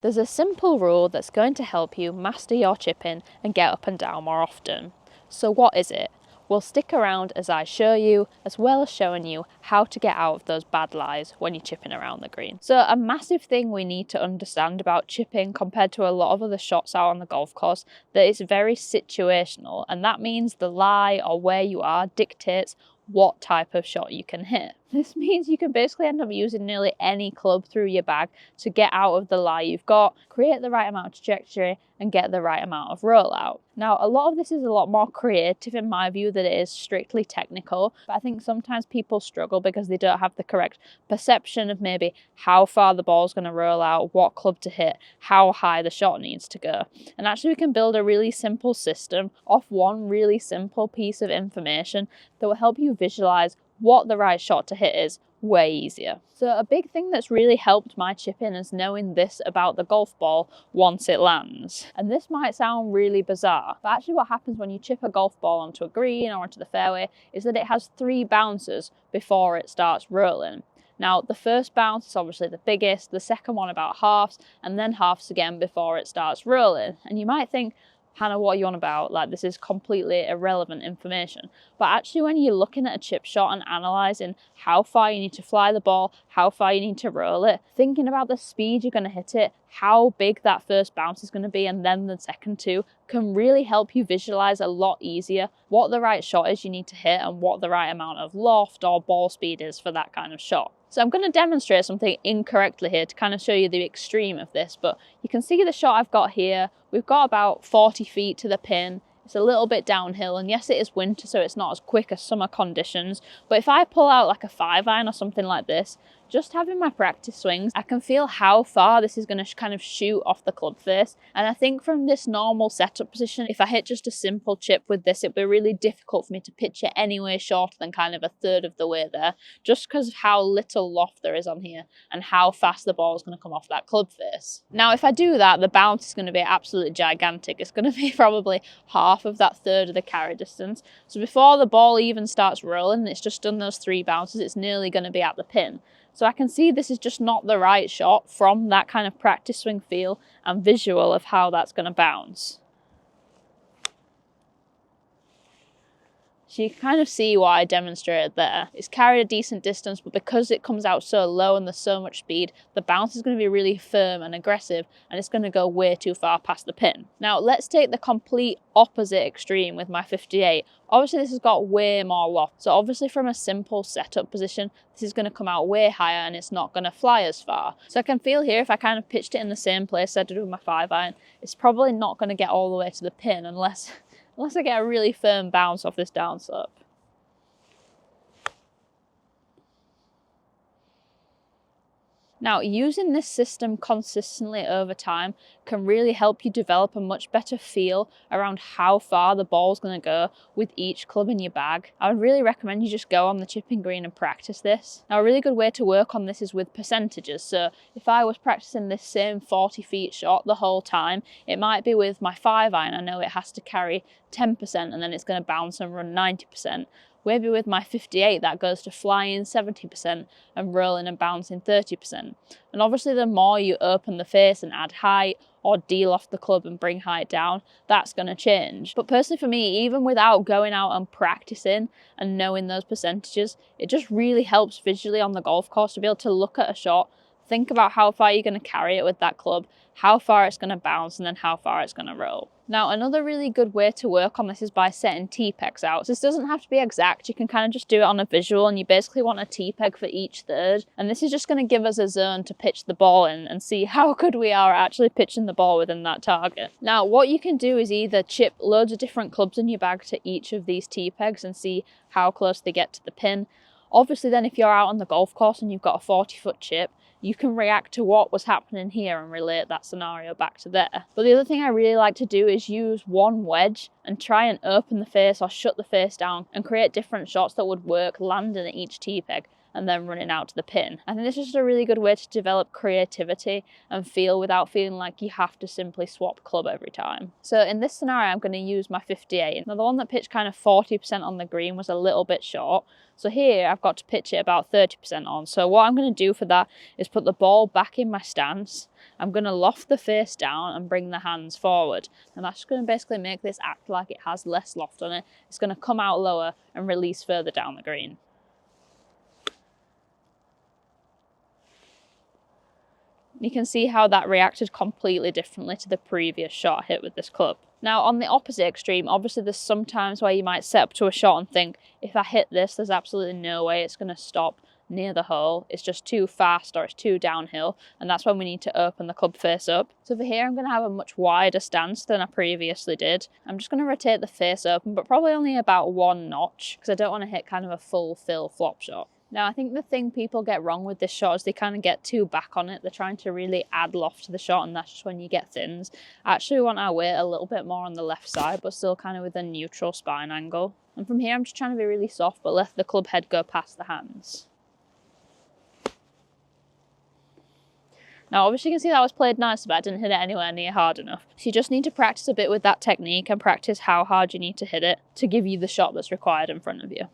There's a simple rule that's going to help you master your chipping and get up and down more often. So what is it? Well, stick around as I show you, as well as showing you how to get out of those bad lies when you're chipping around the green. So a massive thing we need to understand about chipping compared to a lot of other shots out on the golf course, that it's very situational, and that means the lie or where you are dictates what type of shot you can hit. This means you can basically end up using nearly any club through your bag to get out of the lie you've got, create the right amount of trajectory, and get the right amount of rollout. Now, a lot of this is a lot more creative in my view than it is strictly technical, but I think sometimes people struggle because they don't have the correct perception of maybe how far the ball's going to roll out, what club to hit, how high the shot needs to go. And actually we can build a really simple system off one really simple piece of information that will help you visualize what the right shot to hit is way easier. So a big thing that's really helped my chipping is knowing this about the golf ball once it lands. And this might sound really bizarre, but actually what happens when you chip a golf ball onto a green or onto the fairway is that it has 3 bounces before it starts rolling. Now, the first bounce is obviously the biggest, the second one about halves, and then halves again before it starts rolling. And you might think, Hannah, what are you on about? Like, this is completely irrelevant information. But actually, when you're looking at a chip shot and analysing how far you need to fly the ball, how far you need to roll it, thinking about the speed you're going to hit it, how big that first bounce is going to be, and then the second two, can really help you visualise a lot easier what the right shot is you need to hit and what the right amount of loft or ball speed is for that kind of shot. So I'm going to demonstrate something incorrectly here to kind of show you the extreme of this, but you can see the shot I've got here. We've got about 40 feet to the pin. It's a little bit downhill, and yes, it is winter, so it's not as quick as summer conditions, but if I pull out like a 5-iron or something like this, just having my practice swings, I can feel how far this is going to kind of shoot off the club face. And I think from this normal setup position, if I hit just a simple chip with this, it'd be really difficult for me to pitch it anywhere shorter than kind of a third of the way there, just because of how little loft there is on here and how fast the ball is going to come off that club face. Now, if I do that, the bounce is going to be absolutely gigantic. It's going to be probably half of that third of the carry distance. So before the ball even starts rolling, it's just done those 3 bounces, it's nearly going to be at the pin. So I can see this is just not the right shot from that kind of practice swing feel and visual of how that's going to bounce. So you can kind of see what I demonstrated there. It's carried a decent distance, but because it comes out so low and there's so much speed, the bounce is going to be really firm and aggressive, and it's going to go way too far past the pin. Now let's take the complete opposite extreme with my 58. Obviously this has got way more loft, so obviously from a simple setup position, this is going to come out way higher and it's not going to fly as far. So I can feel here if I kind of pitched it in the same place I did with my 5-iron, it's probably not going to get all the way to the pin unless I get a really firm bounce off this downslope. Now, using this system consistently over time can really help you develop a much better feel around how far the ball's going to go with each club in your bag. I would really recommend you just go on the chipping green and practice this. Now, a really good way to work on this is with percentages. So if I was practicing this same 40 feet shot the whole time, it might be with my 5-iron. I know it has to carry 10% and then it's going to bounce and run 90%. Maybe with my 58, that goes to flying 70% and rolling and bouncing 30%. And obviously the more you open the face and add height or deal off the club and bring height down, that's going to change. But personally for me, even without going out and practicing and knowing those percentages, it just really helps visually on the golf course to be able to look at a shot, think about how far you're going to carry it with that club, how far it's going to bounce, and then how far it's going to roll. Now, another really good way to work on this is by setting T-pegs out. So this doesn't have to be exact, you can kind of just do it on a visual, and you basically want a T-peg for each third. And this is just going to give us a zone to pitch the ball in and see how good we are at actually pitching the ball within that target. Now, what you can do is either chip loads of different clubs in your bag to each of these T-pegs and see how close they get to the pin. Obviously then if you're out on the golf course and you've got a 40-foot chip, you can react to what was happening here and relate that scenario back to there. But the other thing I really like to do is use one wedge and try and open the face or shut the face down and create different shots that would work landing at each T-peg. and then running out to the pin. I think this is just a really good way to develop creativity and feel without feeling like you have to simply swap club every time. So in this scenario, I'm going to use my 58. Now the one that pitched kind of 40% on the green was a little bit short. So here I've got to pitch it about 30% on. So what I'm going to do for that is put the ball back in my stance. I'm going to loft the face down and bring the hands forward. And that's going to basically make this act like it has less loft on it. It's going to come out lower and release further down the green. You can see how that reacted completely differently to the previous shot I hit with this club. Now on the opposite extreme, obviously there's some times where you might set up to a shot and think, if I hit this, there's absolutely no way it's going to stop near the hole. It's just too fast or it's too downhill, and that's when we need to open the club face up. So for here, I'm going to have a much wider stance than I previously did. I'm just going to rotate the face open, but probably only about 1 notch, because I don't want to hit kind of a full fill flop shot. Now, I think the thing people get wrong with this shot is they kind of get too back on it. They're trying to really add loft to the shot, and that's just when you get thins. I actually want our weight a little bit more on the left side, but still kind of with a neutral spine angle. And from here, I'm just trying to be really soft, but let the club head go past the hands. Now, obviously you can see that was played nice, but I didn't hit it anywhere near hard enough. So you just need to practice a bit with that technique and practice how hard you need to hit it to give you the shot that's required in front of you.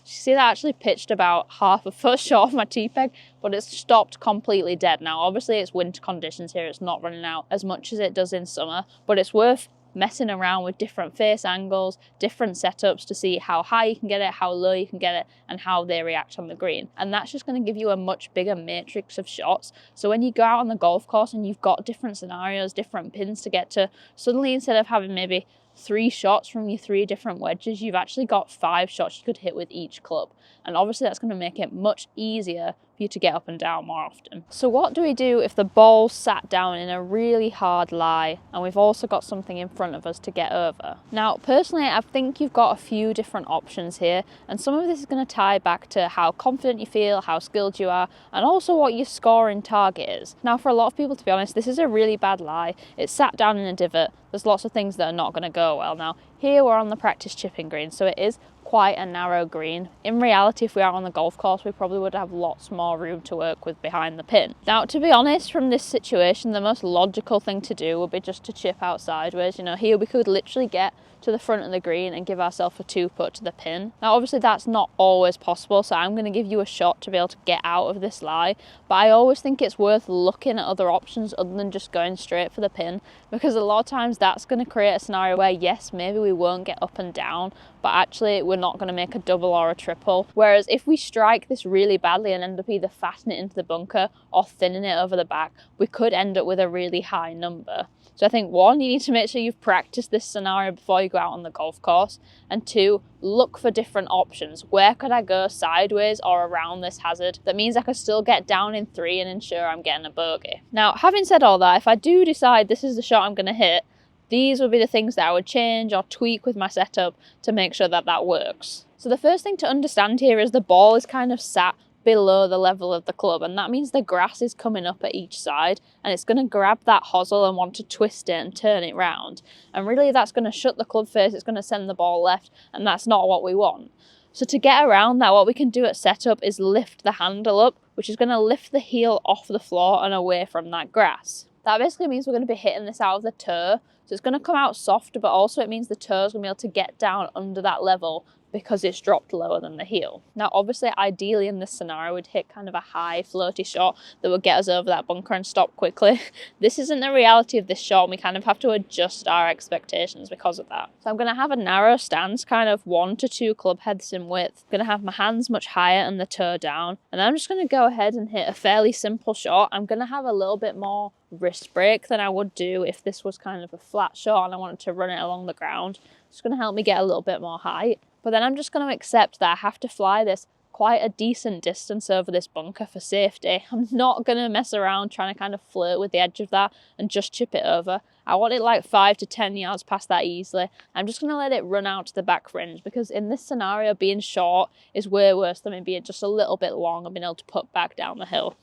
You see that I actually pitched about half a foot short of my T-peg, but it's stopped completely dead. Now, obviously it's winter conditions here. It's not running out as much as it does in summer, but it's worth messing around with different face angles, different setups to see how high you can get it, how low you can get it, and how they react on the green. And that's just going to give you a much bigger matrix of shots. So when you go out on the golf course and you've got different scenarios, different pins to get to, suddenly instead of having maybe 3 shots from your 3 different wedges, you've actually got 5 shots you could hit with each club. And obviously that's going to make it much easier for you to get up and down more often. So what do we do if the ball sat down in a really hard lie and we've also got something in front of us to get over? Now, personally, I think you've got a few different options here, and some of this is going to tie back to how confident you feel, how skilled you are, and also what your scoring target is. Now, for a lot of people, to be honest, this is a really bad lie. It's sat down in a divot. There's lots of things that are not going to go well. Now, here we're on the practice chipping green, so it is quite a narrow green. In reality, if we are on the golf course, we probably would have lots more room to work with behind the pin. Now, to be honest, from this situation, the most logical thing to do would be just to chip out sideways. You know, here we could literally get to the front of the green and give ourselves a 2-putt to the pin. Now, obviously that's not always possible, so I'm going to give you a shot to be able to get out of this lie, but I always think it's worth looking at other options other than just going straight for the pin, because a lot of times that's going to create a scenario where, yes, maybe we won't get up and down, but actually we're not going to make a double or a triple. Whereas if we strike this really badly and end up either fattening it into the bunker or thinning it over the back, we could end up with a really high number. So I think 1, you need to make sure you've practiced this scenario before you go out on the golf course, and 2, look for different options. Where could I go sideways or around this hazard that means I could still get down in 3 and ensure I'm getting a bogey? Now, having said all that, if I do decide this is the shot I'm going to hit, these would be the things that I would change or tweak with my setup to make sure that that works. So the first thing to understand here is the ball is kind of sat below the level of the club, and that means the grass is coming up at each side and it's going to grab that hosel and want to twist it and turn it round, and really that's going to shut the club face. It's going to send the ball left, and that's not what we want. So to get around that, what we can do at setup is lift the handle up, which is going to lift the heel off the floor and away from that grass. That basically means we're going to be hitting this out of the toe, so it's going to come out softer, but also it means the toe is going to be able to get down under that level because it's dropped lower than the heel. Now, obviously, ideally in this scenario, we'd hit kind of a high floaty shot that would get us over that bunker and stop quickly. This isn't the reality of this shot, and we kind of have to adjust our expectations because of that. So I'm going to have a narrow stance, kind of 1 to 2 club heads in width. I'm going to have my hands much higher and the toe down, and I'm just going to go ahead and hit a fairly simple shot. I'm going to have a little bit more wrist break than I would do if this was kind of a flat shot and I wanted to run it along the ground. It's going to help me get a little bit more height. But then I'm just going to accept that I have to fly this quite a decent distance over this bunker for safety. I'm not going to mess around trying to kind of flirt with the edge of that and just chip it over. I want it like 5 to 10 yards past that easily. I'm just going to let it run out to the back fringe, because in this scenario, being short is way worse than it being just a little bit long and being able to put back down the hill.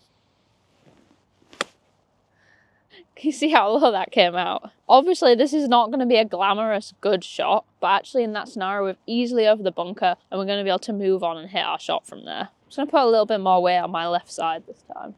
Can you see how low that came out? Obviously, this is not going to be a glamorous, good shot, but actually in that scenario, we're easily over the bunker and we're going to be able to move on and hit our shot from there. I'm just going to put a little bit more weight on my left side this time.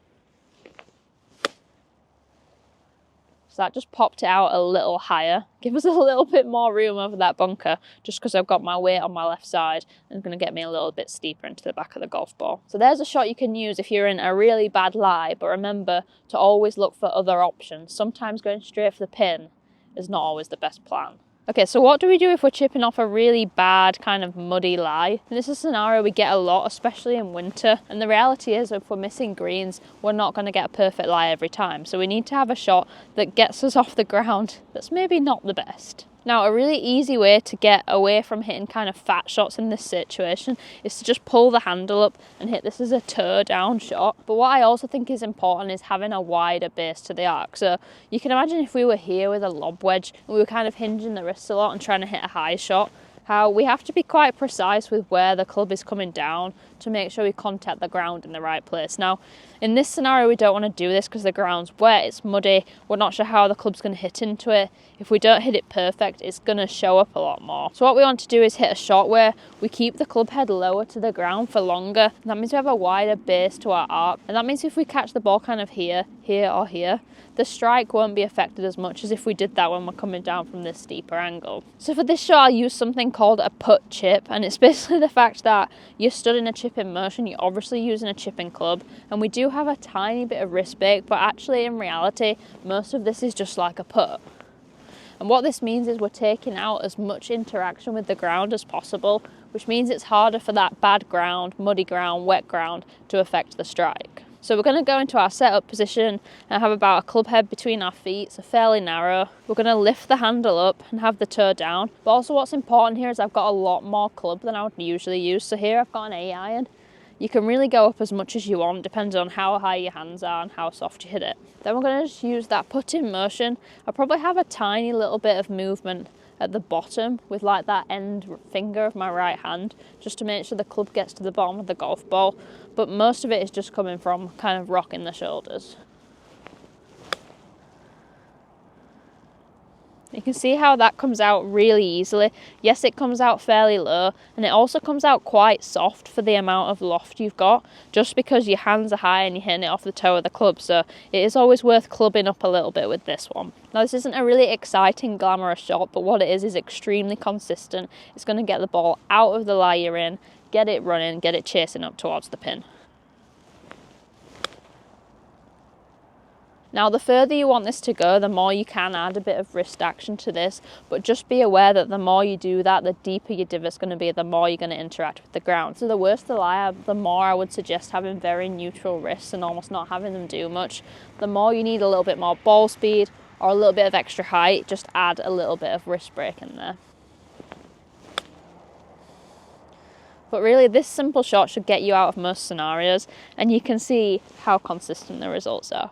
So that just popped it out a little higher. Give us a little bit more room over that bunker just because I've got my weight on my left side and it's going to get me a little bit steeper into the back of the golf ball. So there's a shot you can use if you're in a really bad lie, but remember to always look for other options. Sometimes going straight for the pin is not always the best plan. Okay, so what do we do if we're chipping off a really bad kind of muddy lie? And this is a scenario we get a lot, especially in winter. And the reality is if we're missing greens, we're not going to get a perfect lie every time. So we need to have a shot that gets us off the ground that's maybe not the best. Now, a really easy way to get away from hitting kind of fat shots in this situation is to just pull the handle up and hit this as a toe down shot. But what I also think is important is having a wider base to the arc. So you can imagine if we were here with a lob wedge and we were kind of hinging the wrists a lot and trying to hit a high shot, how we have to be quite precise with where the club is coming down to make sure we contact the ground in the right place. Now, in this scenario, we don't want to do this because the ground's wet, it's muddy, we're not sure how the club's going to hit into it. If we don't hit it perfect, it's going to show up a lot more. So what we want to do is hit a shot where we keep the club head lower to the ground for longer. That means we have a wider base to our arc. And that means if we catch the ball kind of here, here or here, the strike won't be affected as much as if we did that when we're coming down from this steeper angle. So for this shot, I'll use something called a putt chip, and it's basically the fact that you're stood in a chipping motion, you're obviously using a chipping club, and we do have a tiny bit of wrist bake, but actually in reality, most of this is just like a putt. And what this means is we're taking out as much interaction with the ground as possible, which means it's harder for that bad ground, muddy ground, wet ground to affect the strike. So we're going to go into our setup position and have about a club head between our feet, so fairly narrow. We're going to lift the handle up and have the toe down. But also what's important here is I've got a lot more club than I would usually use. So here I've got an 8-iron. You can really go up as much as you want, depending on how high your hands are and how soft you hit it. Then we're going to just use that putting motion. I'll probably have a tiny little bit of movement at the bottom with like that end finger of my right hand, just to make sure the club gets to the bottom of the golf ball. But most of it is just coming from kind of rocking the shoulders. You can see how that comes out really easily. Yes, it comes out fairly low, and it also comes out quite soft for the amount of loft you've got, just because your hands are high and you're hitting it off the toe of the club. So it is always worth clubbing up a little bit with this one. Now, this isn't a really exciting, glamorous shot, but what it is extremely consistent. It's going to get the ball out of the lie you're in, get it running, get it chasing up towards the pin. Now, the further you want this to go, the more you can add a bit of wrist action to this, but just be aware that the more you do that, the deeper your divot's going to be, the more you're going to interact with the ground. So the worse the lie, the more I would suggest having very neutral wrists and almost not having them do much. The more you need a little bit more ball speed or a little bit of extra height, just add a little bit of wrist break in there. But really, this simple shot should get you out of most scenarios, and you can see how consistent the results are.